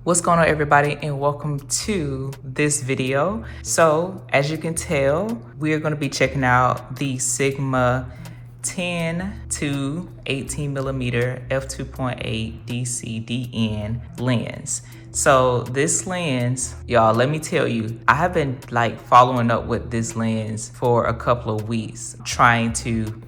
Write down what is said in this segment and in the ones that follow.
What's going on, everybody, and welcome to this video. So as you can tell, we are going to be checking out the Sigma 10 to 18mm f2.8 DC-DN lens. So this lens, y'all, let me tell you, I have been following up with this lens for a couple of weeks, trying to,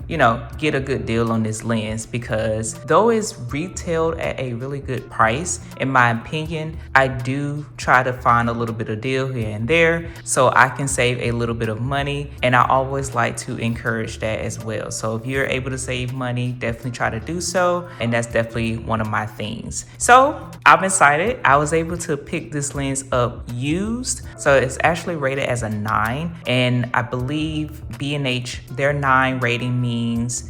get a good deal on this lens, because though it's retailed at a really good price, in my opinion, I do try to find a little bit of deal here and there so I can save a little bit of money, and I always like to encourage that as well. So if you're able to save money, definitely try to do so, and that's definitely one of my things. So I'm excited. I was able to pick this lens up used, so it's actually rated as a 9, and I believe B&H, their 9 rating means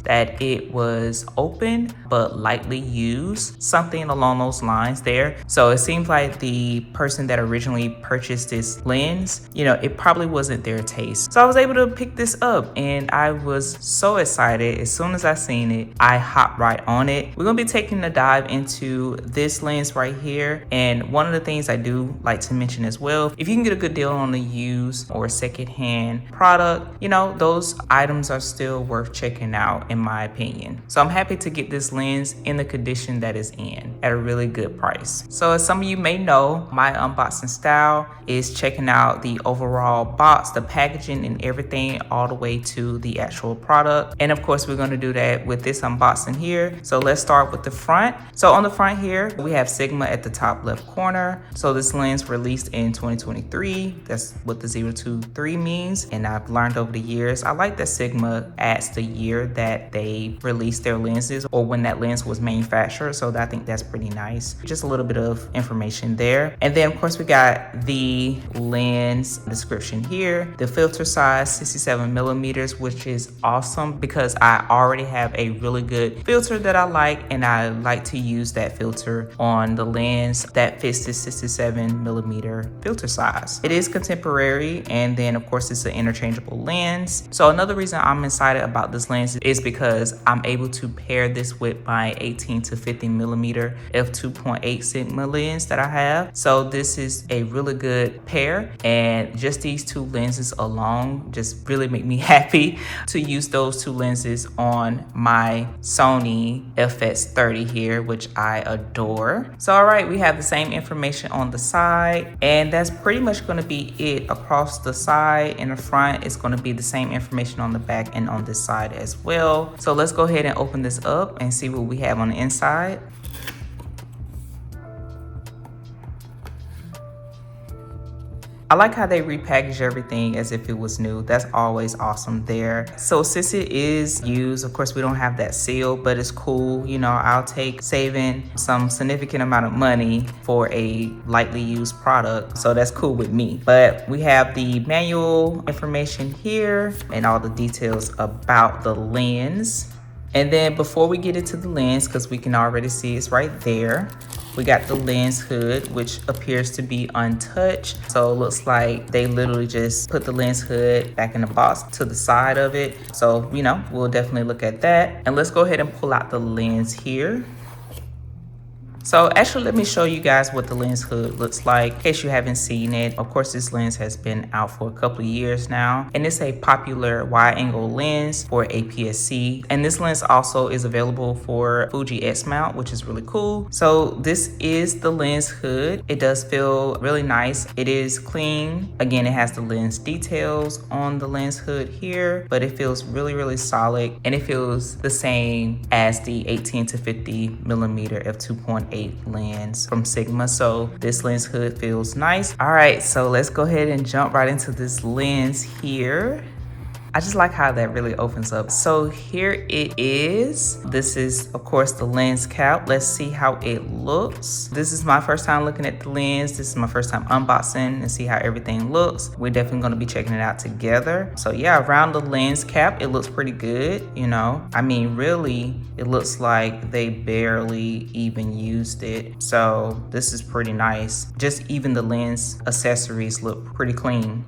that it was open but lightly used, something along those lines there. So it seems like the person that originally purchased this lens, it probably wasn't their taste. So I was able to pick this up, and I was so excited. As soon as I seen it, I hopped right on it. We're gonna be taking a dive into this lens right here, and one of the things I do like to mention as well, if you can get a good deal on a used or secondhand product, those items are still worth checking out, in my opinion. So I'm happy to get this lens in the condition that it's in at a really good price. So as some of you may know, my unboxing style is checking out the overall box, the packaging and everything, all the way to the actual product. And of course, we're going to do that with this unboxing here. So let's start with the front. So on the front here, we have Sigma at the top left corner. So this lens released in 2023. That's what the 023 means. And I've learned over the years, I like that Sigma adds the year that they released their lenses, or when that lens was manufactured. So I think that's pretty nice. Just a little bit of information there. And then of course we got the lens description here. The filter size 67mm, which is awesome because I already have a really good filter that I like, and I like to use that filter on the lens that fits the 67mm filter size. It is contemporary, and then of course it's an interchangeable lens. So another reason I'm excited about this lens is because I'm able to pair this with my 18 to 50mm f2.8 Sigma lens that I have. So this is a really good pair, and just these two lenses alone just really make me happy to use those two lenses on my Sony FX30 here, which I adore. So all right, we have the same information on the side, and that's pretty much going to be it across the side. In the front, it's going to be the same information on the back and on this side as well. So let's go ahead and open this up and see what we have on the inside. I like how they repackage everything as if it was new. That's always awesome there. So since it is used, of course we don't have that seal, but it's cool. I'll take saving some significant amount of money for a lightly used product. So that's cool with me. But we have the manual information here and all the details about the lens. And then before we get into the lens, because we can already see it's right there, we got the lens hood, which appears to be untouched. So it looks like they literally just put the lens hood back in the box to the side of it. So, we'll definitely look at that. And let's go ahead and pull out the lens here. So actually, let me show you guys what the lens hood looks like in case you haven't seen it. Of course, this lens has been out for a couple of years now, and it's a popular wide angle lens for APS-C. And this lens also is available for Fuji X mount, which is really cool. So this is the lens hood. It does feel really nice. It is clean. Again, it has the lens details on the lens hood here, but it feels really, really solid, and it feels the same as the 18 to 50mm f2.8 lens from Sigma. So this lens hood feels nice. All right, so let's go ahead and jump right into this lens here. I just like how that really opens up. So here it is. This is, of course, the lens cap. Let's see how it looks. This is my first time looking at the lens. This is my first time unboxing and see how everything looks. We're definitely gonna be checking it out together. So yeah, around the lens cap, it looks pretty good, I mean, really, it looks like they barely even used it. So this is pretty nice. Just even the lens accessories look pretty clean.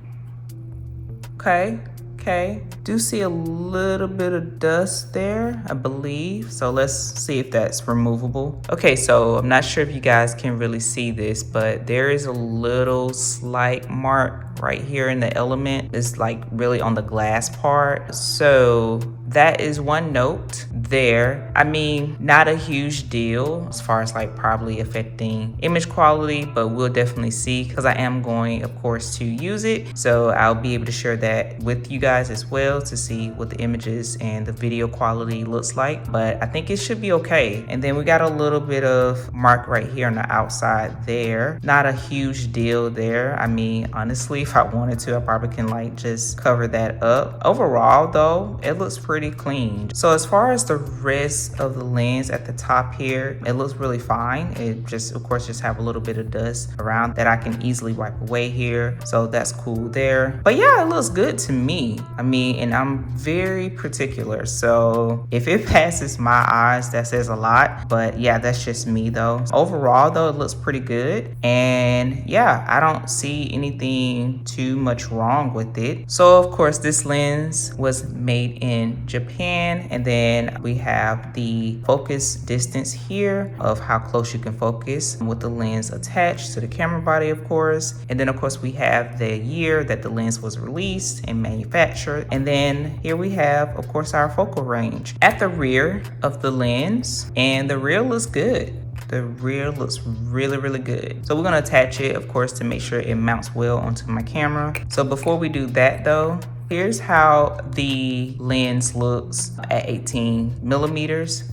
Okay, okay. Do see a little bit of dust there, I believe. So let's see if that's removable. Okay, so I'm not sure if you guys can really see this, but there is a little slight mark right here in the element. It's like really on the glass part. So that is one note there. I mean, not a huge deal as far as like probably affecting image quality, but we'll definitely see, because I am going, of course, to use it. So I'll be able to share that with you guys as well to see what the images and the video quality looks like. But I think it should be okay. And then we got a little bit of mark right here on the outside there. Not a huge deal there. I mean, honestly, if I wanted to, I probably can like just cover that up. Overall though, it looks pretty clean. So as far as the rest of the lens at the top here, it looks really fine. It just, of course, just have a little bit of dust around that I can easily wipe away here. So that's cool there. But yeah, it looks good to me. I mean, and I'm very particular. So if it passes my eyes, that says a lot. But yeah, that's just me though. Overall though, it looks pretty good. And yeah, I don't see anything too much wrong with it. So of course, this lens was made in Japan, and then we have the focus distance here of how close you can focus with the lens attached to the camera body, of course. And then of course we have the year that the lens was released and manufactured, and then here we have, of course, our focal range at the rear of the lens, and the rear looks good. The rear looks really, really good. So we're gonna attach it, of course, to make sure it mounts well onto my camera. So before we do that though, here's how the lens looks at 18 millimeters.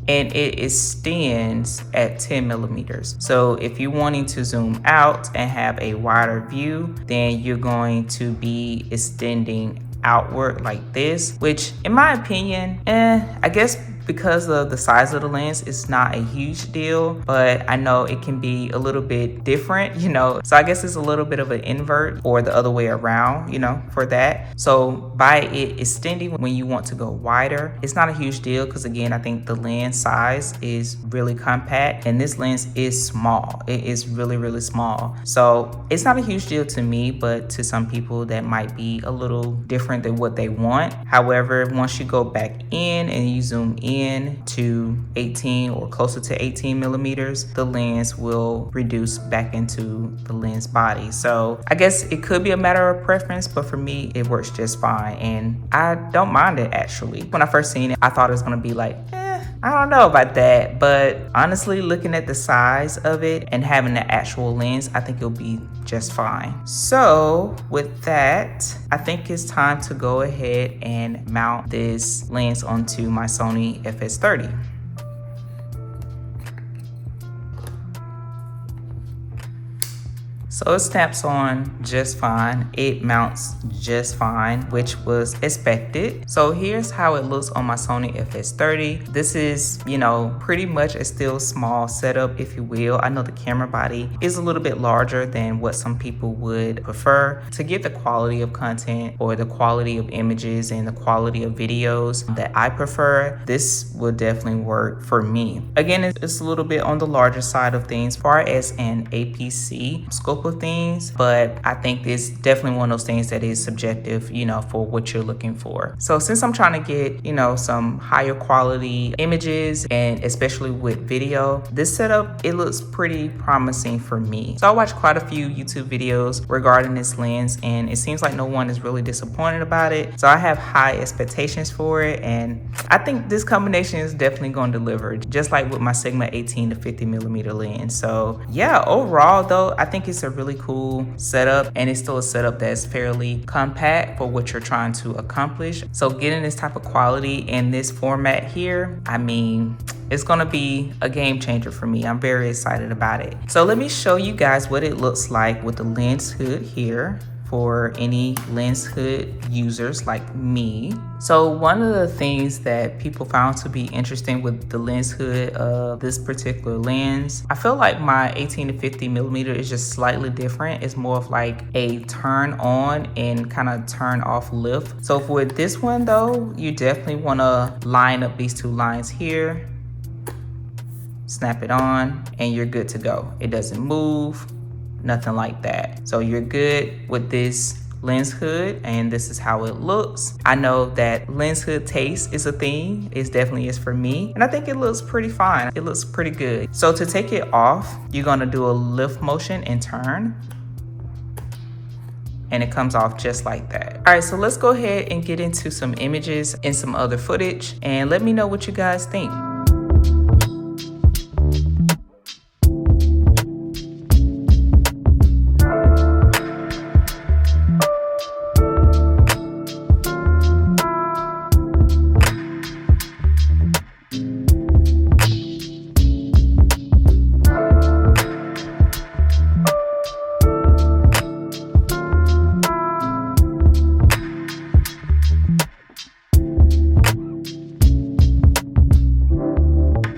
And it extends at 10 millimeters. So if you're wanting to zoom out and have a wider view, then you're going to be extending outward like this, which in my opinion, I guess because of the size of the lens, it's not a huge deal, but I know it can be a little bit different, you know. So I guess it's a little bit of an invert or the other way around, you know, for that. So by it extending when you want to go wider, it's not a huge deal, because again, I think the lens size is really compact and this lens is small. It is really, really small. So it's not a huge deal to me, but to some people that might be a little different than what they want. However, once you go back in and you zoom in to 18 or closer to 18 millimeters, the lens will reduce back into the lens body. So I guess it could be a matter of preference, but for me, it works just fine. And I don't mind it actually. When I first seen it, I thought it was gonna be like, I don't know about that, but honestly, looking at the size of it and having the actual lens, I think it'll be just fine. So with that, I think it's time to go ahead and mount this lens onto my Sony FS30. So it snaps on just fine. It mounts just fine, which was expected. So here's how it looks on my Sony FS30. This is, you know, pretty much a still small setup, if you will. I know the camera body is a little bit larger than what some people would prefer. To get the quality of content or the quality of images and the quality of videos that I prefer, this will definitely work for me. Again, it's a little bit on the larger side of things as far as an APS-C scope of things, but I think it's definitely one of those things that is subjective, you know, for what you're looking for. So since I'm trying to get, you know, some higher quality images, and especially with video, this setup, it looks pretty promising for me. So I watched quite a few YouTube videos regarding this lens, and it seems like no one is really disappointed about it. So I have high expectations for it, and I think this combination is definitely going to deliver, just like with my Sigma 18 to 50 millimeter lens. So yeah, overall though, I think it's a really cool setup, and it's still a setup that's fairly compact for what you're trying to accomplish. So getting this type of quality in this format here, I mean, it's gonna be a game changer for me. I'm very excited about it. So let me show you guys what it looks like with the lens hood here for any lens hood users like me. So one of the things that people found to be interesting with the lens hood of this particular lens, I feel like my 18 to 50 millimeter is just slightly different. It's more of like a turn on and kind of turn off lift. So for this one though, you definitely want to line up these two lines here, snap it on, and you're good to go. It doesn't move, nothing like that. So you're good with this lens hood, and this is how it looks. I know that lens hood taste is a thing. It definitely is for me, and I think it looks pretty fine. It looks pretty good. So to take it off, you're gonna do a lift motion and turn, and it comes off just like that. All right, so let's go ahead and get into some images and some other footage, and let me know what you guys think.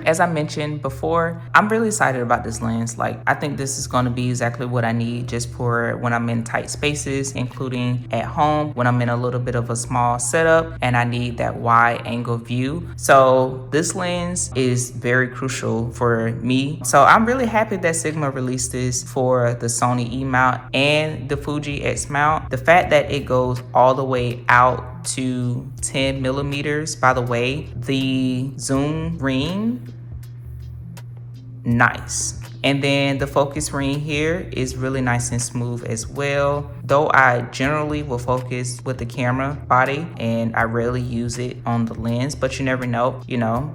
As I mentioned before, I'm really excited about this lens. Like, I think this is gonna be exactly what I need just for when I'm in tight spaces, including at home, when I'm in a little bit of a small setup and I need that wide angle view. So this lens is very crucial for me. So I'm really happy that Sigma released this for the Sony E mount and the Fuji X mount. The fact that it goes all the way out to 10 millimeters, by the way, the zoom ring, nice. And then the focus ring here is really nice and smooth as well. Though I generally will focus with the camera body and I rarely use it on the lens, but you never know,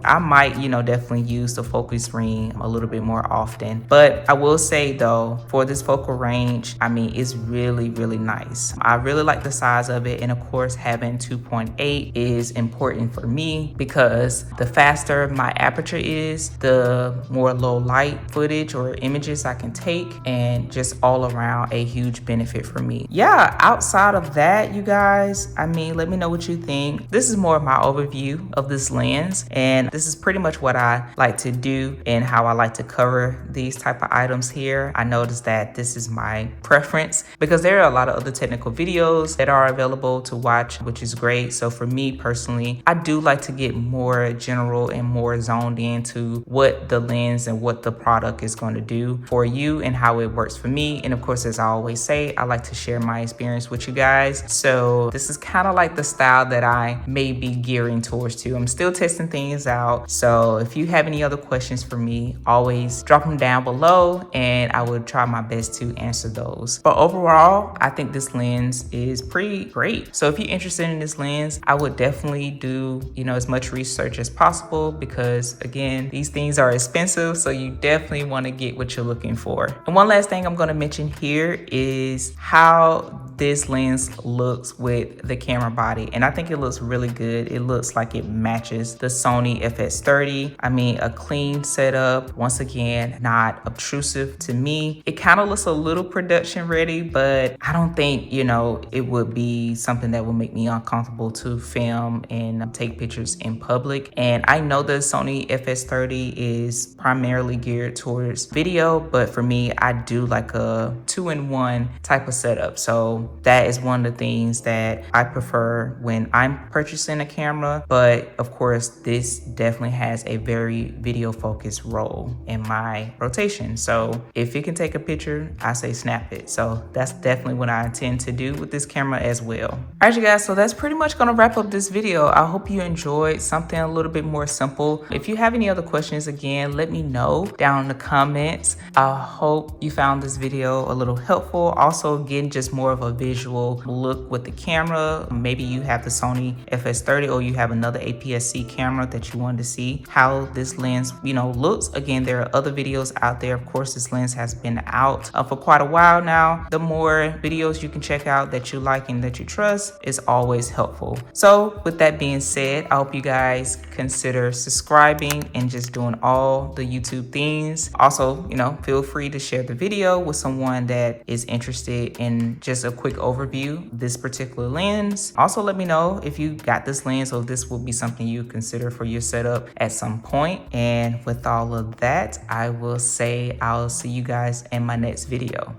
I might, definitely use the focus ring a little bit more often. But I will say though, for this focal range, I mean, it's really, really nice. I really like the size of it. And of course, having 2.8 is important for me because the faster my aperture is, the more low light footage or images I can take, and just all around a huge benefit for me. Yeah, outside of that, you guys, I mean, let me know what you think. This is more of my overview of this lens, and this is pretty much what I like to do and how I like to cover these type of items here. I noticed that this is my preference because there are a lot of other technical videos that are available to watch, which is great. So for me personally, I do like to get more general and more zoned into what the lens and what the product is going to do for you and how it works for me. And of course, as I always say, I like to share my experience with you guys. So this is kind of like the style that I may be gearing towards too. I'm still testing things out. So if you have any other questions for me, always drop them down below and I will try my best to answer those. But overall, I think this lens is pretty great. So if you're interested in this lens, I would definitely do, as much research as possible because again, these things are expensive. So you definitely want to get what you're looking for. And one last thing I'm going to mention here is how this lens looks with the camera body, and I think it looks really good. It looks like it matches the Sony FX30. I mean, a clean setup, once again, not obtrusive to me. It kind of looks a little production ready, but I don't think, it would be something that would make me uncomfortable to film and take pictures in public. And I know the Sony FX30 is primarily geared towards video, but for me, I do like a 2-in-1 type of setup. So that is one of the things that I prefer when I'm purchasing a camera. But of course, this definitely has a very video focused role in my rotation. So if it can take a picture, I say snap it. So that's definitely what I intend to do with this camera as well. All right, you guys, so that's pretty much gonna wrap up this video. I hope you enjoyed something a little bit more simple. If you have any other questions, again, let me know down in the comments. I hope you found this video a little helpful. Also, again, just more of a visual look with the camera. Maybe you have the Sony FX30 or you have another APS-C camera that you wanted to see how this lens, looks. Again, there are other videos out there. Of course, this lens has been out for quite a while now. The more videos you can check out that you like and that you trust is always helpful. So with that being said, I hope you guys consider subscribing and just doing all the YouTube things. Also, feel free to share the video with someone that is interested in just a quick overview of this particular lens. Also, let me know if you got this lens or if this will be something you consider for your setup at some point. And with all of that, I will say I'll see you guys in my next video.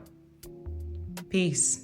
Peace.